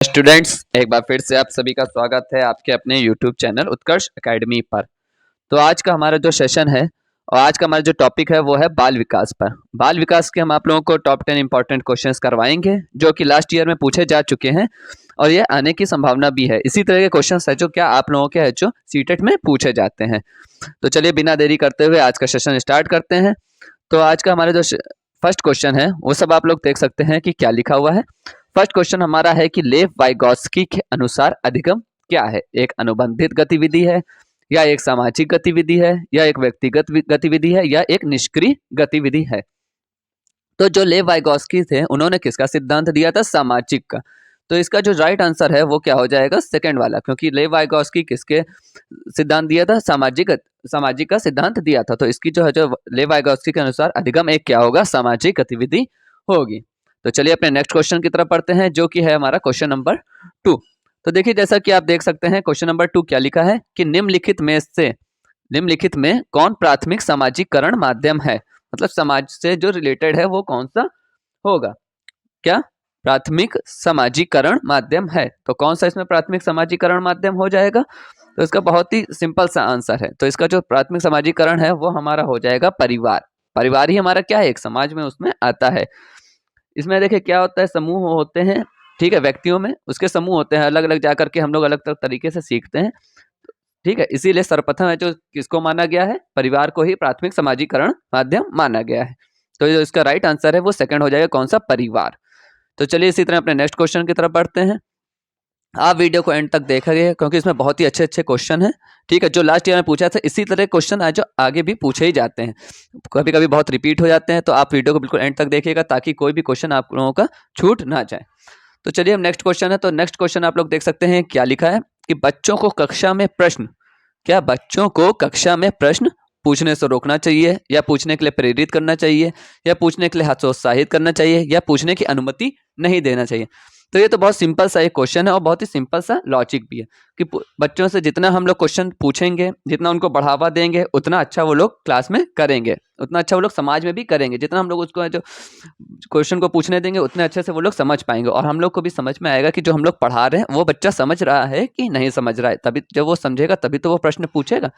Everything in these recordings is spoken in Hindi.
स्टूडेंट्स, एक बार फिर से आप सभी का स्वागत है आपके अपने यूट्यूब चैनल उत्कर्ष एकेडमी पर। तो आज का हमारा जो सेशन है और आज का हमारा जो टॉपिक है वो है बाल विकास पर। बाल विकास के हम आप लोगों को टॉप 10 इंपॉर्टेंट क्वेश्चंस करवाएंगे जो कि लास्ट ईयर में पूछे जा चुके हैं और ये आने की संभावना भी है। इसी तरह के क्वेश्चंस है जो क्या आप लोगों के है जो सीटेट में पूछे जाते हैं। तो चलिए बिना देरी करते हुए आज का सेशन स्टार्ट करते हैं। तो आज का हमारा जो फर्स्ट क्वेश्चन है वो सब आप लोग देख सकते हैं कि क्या लिखा हुआ है। फर्स्ट क्वेश्चन हमारा है कि लेव वाइगोत्स्की के अनुसार अधिगम क्या है? एक अनुबंधित गतिविधि है या एक सामाजिक गतिविधि है या एक व्यक्तिगत गतिविधि है या एक निष्क्रिय गतिविधि है? तो जो लेव वाइगोत्स्की थे उन्होंने किसका सिद्धांत दिया था? सामाजिक का। तो इसका जो राइट आंसर है वो क्या हो जाएगा? सेकंड वाला, क्योंकि लेव वाइगोत्स्की किसके सिद्धांत दिया था? सामाजिक का सिद्धांत दिया था। तो इसकी जो है जो लेव वाइगोत्स्की के अनुसार अधिगम एक क्या होगा? सामाजिक गतिविधि होगी। तो चलिए अपने नेक्स्ट क्वेश्चन की तरफ पढ़ते हैं जो कि है हमारा क्वेश्चन नंबर 2। तो देखिए जैसा कि आप देख सकते हैं क्वेश्चन नंबर 2 क्या लिखा है कि निम्नलिखित में कौन प्राथमिक सामाजिकरण माध्यम है? मतलब समाज से जो रिलेटेड है वो कौन सा होगा? क्या प्राथमिक सामाजिकरण माध्यम है? तो कौन सा इसमें प्राथमिक सामाजिकरण माध्यम हो जाएगा? तो इसका बहुत ही सिंपल सा आंसर है। तो इसका जो प्राथमिक सामाजिकरण है वो हमारा हो जाएगा परिवार। परिवार ही हमारा क्या है? एक समाज में उसमें आता है। इसमें देखिए क्या होता है, समूह होते हैं, ठीक है, व्यक्तियों में उसके समूह होते हैं, अलग अलग जाकर के हम लोग अलग अलग तरीके से सीखते हैं, ठीक है। इसीलिए सर्वप्रथम है जो किसको माना गया है? परिवार को ही प्राथमिक सामाजिकरण माध्यम माना गया है। तो जो इसका राइट आंसर है वो सेकंड हो जाएगा, कौन सा? परिवार। तो चलिए इसी तरह अपने नेक्स्ट क्वेश्चन की तरफ बढ़ते हैं। आप वीडियो को एंड तक देखिए क्योंकि इसमें बहुत ही अच्छे अच्छे क्वेश्चन हैं, ठीक है। जो लास्ट ईयर में पूछा था इसी तरह क्वेश्चन आज जो आगे भी पूछे ही जाते हैं, कभी कभी बहुत रिपीट हो जाते हैं। तो आप वीडियो को बिल्कुल एंड तक देखिएगा ताकि कोई भी क्वेश्चन आप लोगों का छूट ना जाए। तो चलिए हम नेक्स्ट क्वेश्चन है। तो नेक्स्ट क्वेश्चन आप लोग देख सकते हैं क्या लिखा है कि बच्चों को कक्षा में प्रश्न पूछने से रोकना चाहिए या पूछने के लिए प्रेरित करना चाहिए या पूछने के लिए हतोत्साहित करना चाहिए या पूछने की अनुमति नहीं देना चाहिए? तो ये तो बहुत सिंपल सा एक क्वेश्चन है और बहुत ही सिंपल सा लॉजिक भी है कि बच्चों से जितना हम लोग क्वेश्चन पूछेंगे, जितना उनको बढ़ावा देंगे, उतना अच्छा वो लोग क्लास में करेंगे, उतना अच्छा वो लोग समाज में भी करेंगे। जितना हम लोग उसको जो क्वेश्चन को पूछने देंगे उतने अच्छे से वो लोग समझ पाएंगे और हम लोग को भी समझ में आएगा कि जो हम लोग पढ़ा रहे हैं वो बच्चा समझ रहा है कि नहीं समझ रहा है। तभी जब वो समझेगा तभी तो वो प्रश्न पूछेगा।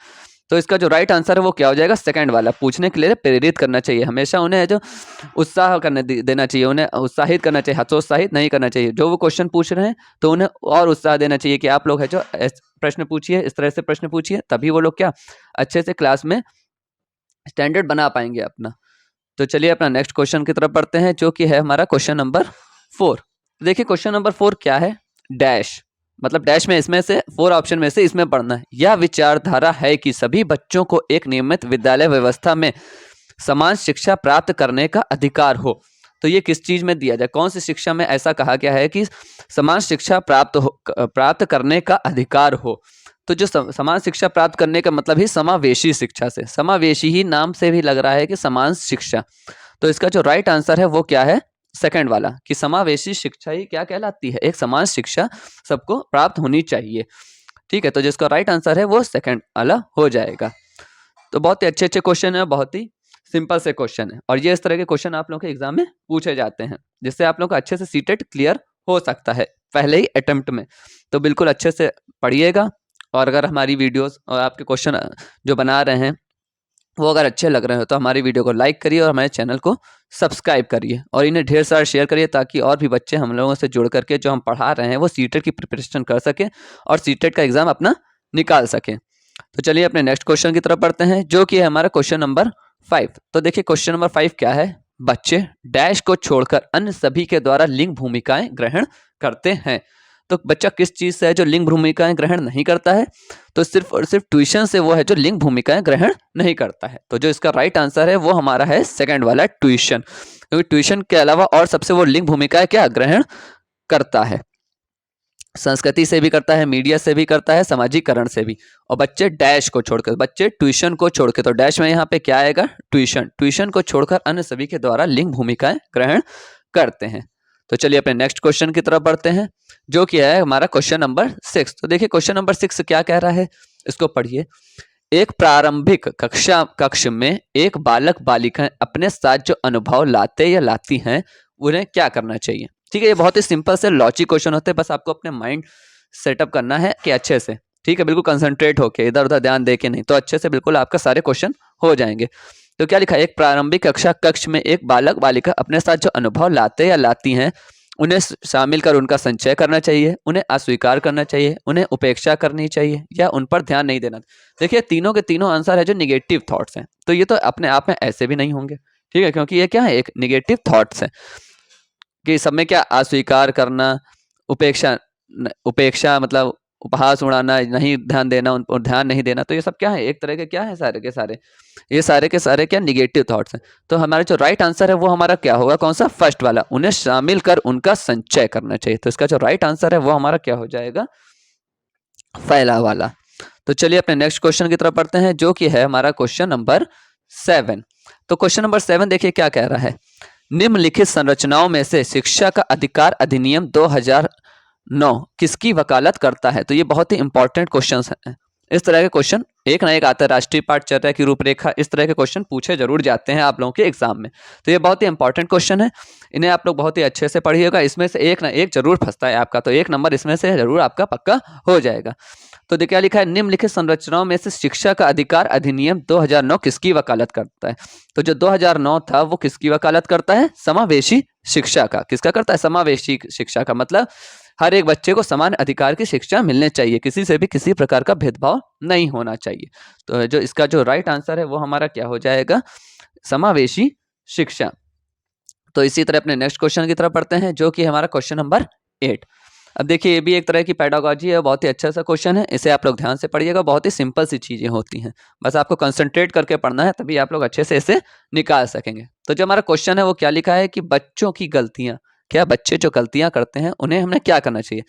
तो इसका जो राइट आंसर है वो क्या हो जाएगा? सेकंड वाला, पूछने के लिए प्रेरित करना चाहिए। हमेशा उन्हें जो उत्साह करने देना चाहिए, उन्हें उत्साहित करना चाहिए, हतोत्साहित नहीं करना चाहिए। जो वो क्वेश्चन पूछ रहे हैं तो उन्हें और उत्साह देना चाहिए कि आप लोग है जो प्रश्न पूछिए, इस तरह से प्रश्न पूछिए, तभी वो लोग क्या अच्छे से क्लास में स्टैंडर्ड बना पाएंगे अपना। तो चलिए अपना नेक्स्ट क्वेश्चन की तरफ बढ़ते हैं जो कि है हमारा क्वेश्चन नंबर 4। देखिए क्वेश्चन नंबर 4 क्या है? डैश, मतलब डैश में इसमें से 4 ऑप्शन में से इसमें पढ़ना है। यह विचारधारा है कि सभी बच्चों को एक नियमित विद्यालय व्यवस्था में समान शिक्षा प्राप्त करने का अधिकार हो। तो ये किस चीज में दिया जाए? कौन सी शिक्षा में ऐसा कहा गया है कि समान शिक्षा प्राप्त करने का अधिकार हो? तो जो समान शिक्षा प्राप्त करने का मतलब ही समावेशी शिक्षा से, समावेशी ही नाम से भी लग रहा है कि समान शिक्षा। तो इसका जो राइट आंसर है वो क्या है? सेकंड वाला, कि समावेशी शिक्षा ही क्या कहलाती है? एक समान शिक्षा सबको प्राप्त होनी चाहिए, ठीक है। तो जिसका राइट आंसर है वो सेकंड वाला हो जाएगा। तो बहुत ही अच्छे अच्छे क्वेश्चन है, बहुत ही सिंपल से क्वेश्चन है और ये इस तरह के क्वेश्चन आप लोगों के एग्जाम में पूछे जाते हैं जिससे आप लोगों का अच्छे से सीटेट क्लियर हो सकता है पहले ही अटेम्प्ट में। तो बिल्कुल अच्छे से पढ़िएगा और अगर हमारी वीडियोस और आपके क्वेश्चन जो बना रहे हैं वो अगर अच्छे लग रहे हो तो हमारी वीडियो को लाइक करिए और हमारे चैनल को सब्सक्राइब करिए और इन्हें ढेर सारा शेयर करिए ताकि और भी बच्चे हम लोगों से जुड़ करके जो हम पढ़ा रहे हैं वो सीटेट की प्रिपरेशन कर सकें और सीटेट का एग्जाम अपना निकाल सकें। तो चलिए अपने नेक्स्ट क्वेश्चन की तरफ बढ़ते हैं जो कि है हमारा क्वेश्चन नंबर 5। तो देखिए क्वेश्चन नंबर 5 क्या है? बच्चे डैश को छोड़कर अन्य सभी के द्वारा लिंग भूमिकाएं ग्रहण करते हैं। तो बच्चा किस चीज से है जो लिंग भूमिकाएं ग्रहण नहीं करता है? तो सिर्फ और सिर्फ ट्यूशन से वो है जो लिंग भूमिकाएं ग्रहण नहीं करता है। तो जो इसका राइट आंसर है वो हमारा है सेकंड वाला, ट्यूशन। क्योंकि ट्यूशन के अलावा और सबसे वो लिंग भूमिकाएं क्या ग्रहण करता है? संस्कृति से भी करता है, मीडिया से भी करता है, सामाजिकरण से भी। और बच्चे डैश को छोड़कर, बच्चे ट्यूशन को छोड़कर, तो डैश में यहाँ पे क्या आएगा? ट्यूशन को छोड़कर अन्य सभी के द्वारा लिंग भूमिकाएं ग्रहण करते हैं। तो चलिए अपने नेक्स्ट क्वेश्चन की तरफ बढ़ते हैं जो कि है हमारा क्वेश्चन नंबर 6। तो देखिए क्वेश्चन नंबर 6 क्या कह रहा है, इसको पढ़िए। एक प्रारंभिक कक्ष में एक बालक बालिकाएं अपने साथ जो अनुभव लाते या लाती हैं उन्हें क्या करना चाहिए? ठीक है, ये बहुत ही सिंपल से लॉजिक क्वेश्चन होते हैं, बस आपको अपने माइंड सेटअप करना है कि अच्छे से, ठीक है, बिल्कुल कंसंट्रेट होके, इधर उधर ध्यान दे के नहीं, तो अच्छे से बिल्कुल आपका सारे क्वेश्चन हो जाएंगे। तो क्या लिखा है, एक प्रारंभिक कक्षा कक्ष में एक बालक बालिका अपने साथ जो अनुभव लाते या लाती हैं उन्हें शामिल कर उनका संचय करना चाहिए, उन्हें अस्वीकार करना चाहिए, उन्हें उपेक्षा करनी चाहिए या उन पर ध्यान नहीं देना। देखिए तीनों के तीनों आंसर है जो निगेटिव थॉट्स हैं, तो ये तो अपने आप में ऐसे भी नहीं होंगे, ठीक है, क्योंकि ये क्या है, एक निगेटिव थॉट्स है कि सब में क्या अस्वीकार करना, उपेक्षा, उपेक्षा मतलब उपहास उड़ाना, नहीं ध्यान देना, उन पर ध्यान नहीं देना, तो ये सब क्या है, एक तरह के क्या है, सारे के सारे ये सारे के सारे क्या निगेटिव थॉट्स हैं। तो हमारा जो राइट आंसर है वो हमारा क्या होगा, कौन सा, फर्स्ट वाला, उन्हें शामिल कर उनका संचय करना चाहिए। तो इसका जो राइट आंसर है वो हमारा क्या हो जाएगा, पहला वाला। तो चलिए अपने नेक्स्ट क्वेश्चन की तरफ पढ़ते हैं, जो कि है हमारा क्वेश्चन नंबर 7। तो क्वेश्चन नंबर 7 देखिए क्या कह रहा है, निम्नलिखित संरचनाओं में से शिक्षा का अधिकार अधिनियम 2009 किसकी वकालत करता है। तो ये बहुत ही इंपॉर्टेंट क्वेश्चन है, इस तरह के क्वेश्चन एक ना एक आता है, राष्ट्रीय पाठचर्या की रूपरेखा, इस तरह के क्वेश्चन पूछे जरूर जाते हैं आप लोगों के एग्जाम में। तो ये बहुत ही इंपॉर्टेंट क्वेश्चन है, इन्हें आप लोग बहुत ही अच्छे से पढ़िएगा, इसमें से एक ना एक जरूर फंसता है आपका, तो एक नंबर इसमें से जरूर आपका पक्का हो जाएगा। तो क्या लिखा है, निम्नलिखित संरचनाओं में से शिक्षा का अधिकार अधिनियम 2009 किसकी वकालत करता है। तो जो 2009 था वो किसकी वकालत करता है, समावेशी शिक्षा का। किसका करता है, समावेशी शिक्षा का, मतलब हर एक बच्चे को समान अधिकार की शिक्षा मिलने चाहिए, किसी से भी किसी प्रकार का भेदभाव नहीं होना चाहिए। तो जो इसका जो राइट आंसर है वो हमारा क्या हो जाएगा, समावेशी शिक्षा। तो इसी तरह अपने नेक्स्ट क्वेश्चन की तरफ पढ़ते हैं, जो कि हमारा क्वेश्चन नंबर 8। अब देखिए ये भी एक तरह की पेडागोजी है, बहुत ही अच्छा सा क्वेश्चन है, इसे आप लोग ध्यान से पढ़िएगा, बहुत ही सिंपल सी चीजें होती हैं, बस आपको कंसंट्रेट करके पढ़ना है, तभी आप लोग अच्छे से इसे निकाल सकेंगे। तो जो हमारा क्वेश्चन है वो क्या लिखा है कि बच्चों की गलतियां, क्या बच्चे जो गलतियां करते हैं उन्हें हमने क्या करना चाहिए,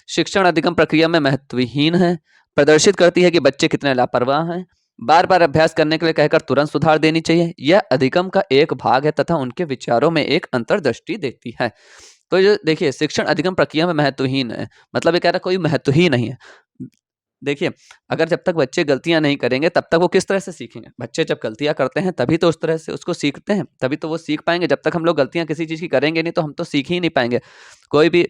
शिक्षण अधिगम प्रक्रिया में महत्वहीन है, प्रदर्शित करती है कि बच्चे कितने लापरवाह हैं, बार बार अभ्यास करने के लिए कहकर तुरंत सुधार देनी चाहिए, यह अधिगम का एक भाग है तथा उनके विचारों में एक अंतर्दृष्टि देती है। तो ये देखिए शिक्षण अधिगम प्रक्रिया में महत्वहीन है, मतलब ये कह रहा कोई महत्व ही नहीं है। देखिए अगर जब तक बच्चे गलतियां नहीं करेंगे तब तक वो किस तरह से सीखेंगे, बच्चे जब गलतियां करते हैं तभी तो उस तरह से उसको सीखते हैं, तभी तो वो सीख पाएंगे। जब तक हम लोग गलतियां किसी चीज़ की करेंगे नहीं तो हम तो सीख ही नहीं पाएंगे। कोई भी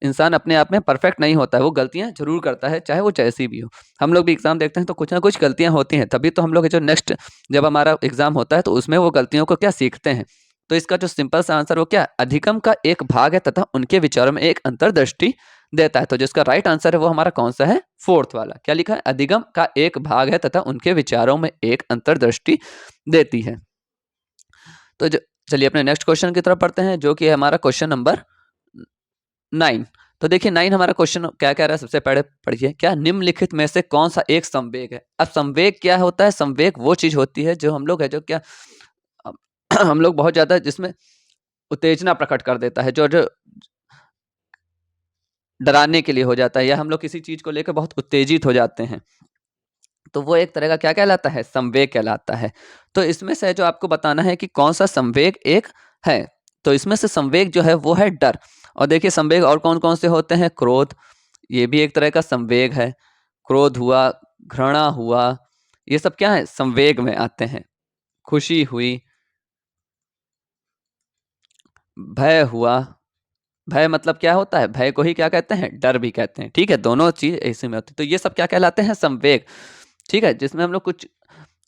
इंसान अपने आप में परफेक्ट नहीं होता है, वो गलतियां जरूर करता है, चाहे वो जैसी भी हो। हम लोग भी एग्जाम देखते हैं तो कुछ ना कुछ गलतियां होती हैं, तभी तो हम लोग जो नेक्स्ट जब हमारा एग्जाम होता है तो उसमें वो गलतियों को क्या सीखते हैं। तो इसका जो सिंपल सा आंसर वो क्या, अधिगम का एक भाग है तथा उनके विचारों में एक अंतर्दृष्टि देता है। तो जिसका राइट आंसर है वो हमारा कौन सा है, फोर्थ वाला। क्या लिखा है, अधिगम का एक भाग है तथा उनके विचारों में एक अंतर्दृष्टि देती है। तो चलिए अपने नेक्स्ट क्वेश्चन की तरफ पढ़ते हैं, जो कि है हमारा क्वेश्चन नंबर 9। तो देखिए 9 हमारा क्वेश्चन क्या कह रहा है, सबसे पहले पढ़िए, क्या निम्नलिखित में से कौन सा एक संवेग है। अब संवेग क्या होता है, संवेग वो चीज होती है जो हम लोग है जो क्या हम लोग बहुत ज्यादा जिसमें उत्तेजना प्रकट कर देता है, जो जो डराने के लिए हो जाता है, या हम लोग किसी चीज को लेकर बहुत उत्तेजित हो जाते हैं, तो वो एक तरह का क्या कहलाता है, संवेग कहलाता है। तो इसमें से जो आपको बताना है कि कौन सा संवेग एक है। तो इसमें से संवेग जो है वो है डर। और देखिए संवेग और कौन कौन से होते हैं, क्रोध, ये भी एक तरह का संवेग है, क्रोध हुआ, घृणा हुआ, ये सब क्या है, संवेग में आते हैं। खुशी हुई, भय हुआ, भय मतलब क्या होता है, भय को ही क्या कहते हैं, डर भी कहते हैं। ठीक है, दोनों चीज ऐसे में होती है। तो ये सब क्या कहलाते हैं, संवेग। ठीक है, जिसमें हम लोग कुछ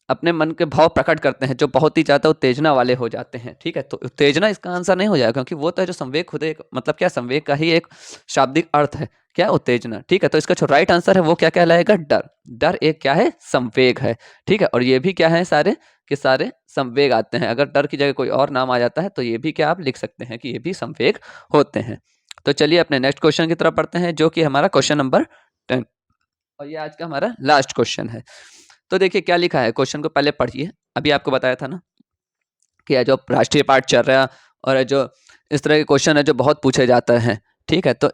अपने मन के भाव प्रकट करते हैं जो बहुत ही ज्यादा उत्तेजना वाले हो जाते हैं। ठीक है, तो उत्तेजना इसका आंसर नहीं हो जाएगा, क्योंकि वो तो है जो संवेग खुद एक मतलब क्या, संवेग का ही एक शाब्दिक अर्थ है क्या, उत्तेजना। ठीक है, तो इसका जो राइट आंसर है वो क्या कहलाएगा, डर। डर एक क्या है, संवेग है। ठीक है, और ये भी क्या है, सारे के सारे संवेग आते हैं। अगर डर की जगह कोई और नाम आ जाता है तो ये भी क्या आप लिख सकते हैं कि ये भी संवेग होते हैं। तो चलिए अपने नेक्स्ट क्वेश्चन की तरफ पढ़ते हैं, जो कि हमारा क्वेश्चन नंबर 10, और ये आज का हमारा लास्ट क्वेश्चन है। तो देखिए क्या लिखा है, क्वेश्चन को पहले पढ़िए। अभी आपको बताया था ना कि जो राष्ट्रीय पाठचर्या और जो इस तरह के क्वेश्चन है जो बहुत पूछे जाते हैं। ठीक है, तो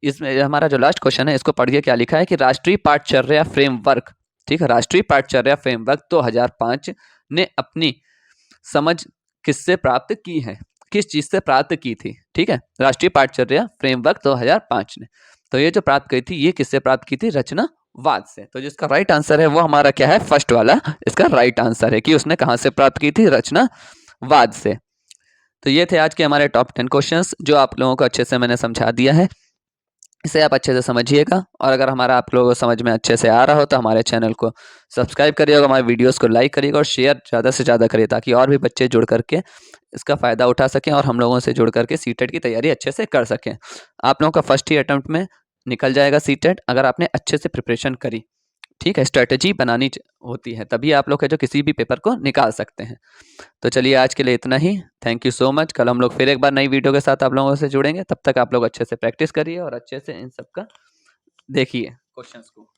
इसमें हमारा जो लास्ट क्वेश्चन है इसको पढ़िए, क्या लिखा है कि राष्ट्रीय पाठचर्या फ्रेमवर्क, ठीक है, राष्ट्रीय पाठचर्या फ्रेमवर्क 2005 ने अपनी समझ किससे प्राप्त की है, किस चीज से प्राप्त की थी। ठीक है, राष्ट्रीय पाठचर्या फ्रेमवर्क 2005 ने, तो ये जो प्राप्त की थी ये किससे प्राप्त की थी, रचनावाद से। तो जिसका राइट आंसर है वो हमारा क्या है, फर्स्ट वाला इसका राइट आंसर है कि उसने कहां से प्राप्त की थी, रचनावाद से। तो ये थे आज के हमारे टॉप 10 क्वेश्चंस जो आप लोगों को अच्छे से मैंने समझा दिया है। इसे आप अच्छे से समझिएगा और अगर हमारा आप लोगों को समझ में अच्छे से आ रहा हो तो हमारे चैनल को सब्सक्राइब करिएगा, हमारे वीडियोस को लाइक करिएगा और शेयर ज़्यादा से ज़्यादा करिए ताकि और भी बच्चे जुड़ करके इसका फ़ायदा उठा सकें और हम लोगों से जुड़ करके सीटेट की तैयारी अच्छे से कर सकें। आप लोगों का फर्स्ट ही अटेम्प्ट में निकल जाएगा सीटेट अगर आपने अच्छे से प्रिपरेशन करी। ठीक है, स्ट्रेटजी बनानी होती है, तभी आप लोग जो किसी भी पेपर को निकाल सकते हैं। तो चलिए आज के लिए इतना ही। Thank you so much. कल हम लोग फिर एक बार नई वीडियो के साथ आप लोगों से जुड़ेंगे। तब तक आप लोग अच्छे से प्रैक्टिस करिए और अच्छे से इन सब का देखिए क्वेश्चंस को।